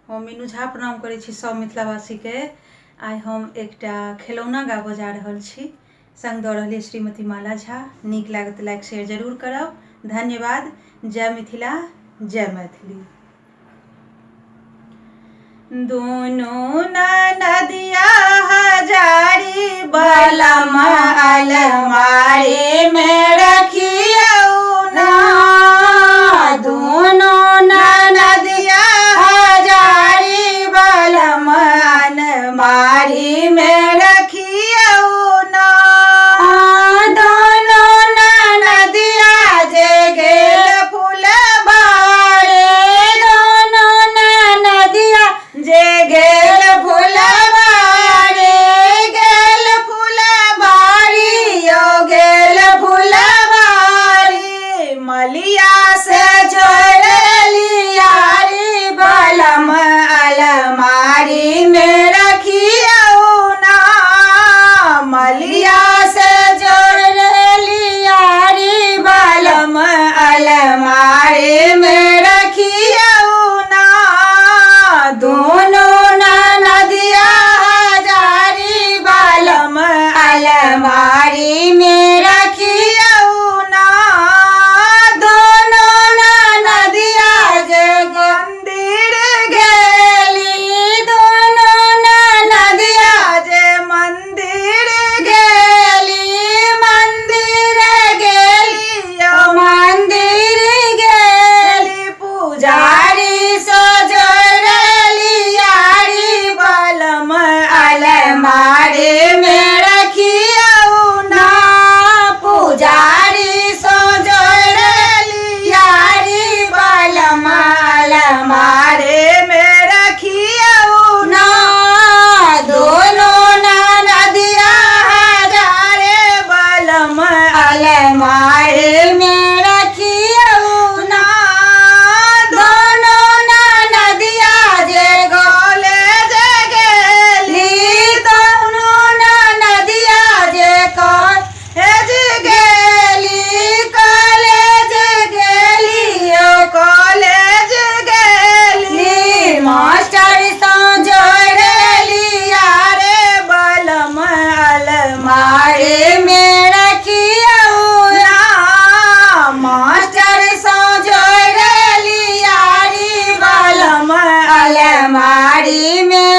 हम मीनू झा प्रणाम करै छी सब मिथिलावासी के। आइ हम एकटा खेलौना गाबऽ जा रहल छी, संग दऽ रहल श्रीमती माला झा। नीक लागत तऽ लाइक शेयर जरूर करब। धन्यवाद। जय मिथिला, जय मैथिली। दोनों नदिया हजारी बलम अलमारी में रखियौ ना। दोनों नदिया हजारी बलम अलमारी में रखियौ ना। दोनों नदिया जे गेल फुलबारे, दोनों नदिया जे गेल फुलबारी, गेल फुलबारी यो गेल फुलबारी। मलिया से जोड़ लियारी बलम अलमारी में रखियौ ना। मलिया से जोड़ लियारी बलम अलमारी में रखियौ ना। दोनों नदिया हजारी बलम अलमारी में रखियौ ना। दोनों नदिया जे मंदिर गेली, दोनों नदिया जे मंदिर गेली, मंदिर गेली यो मंदिर गेली। पुजारी सो जोड़ लियारी बलम अलमारी में रखियौ ना। पुजारी सो जोड़ लियारी बलम अलमारी में रखियौ ना। दोनों नदिया हजारे बलम अलमारी में रखियौ ना। दोनों नदिया जे कॉलेज गेली, दोनों नदिया जे कॉलेज गेली, कॉलेज गेली यो कॉलेज गेली। मास्टर सँ जोड़ लिया रे बलम अलमारी में रखियौ ना। मास्टर सँ जोड़ लियारी बलम अलमारी में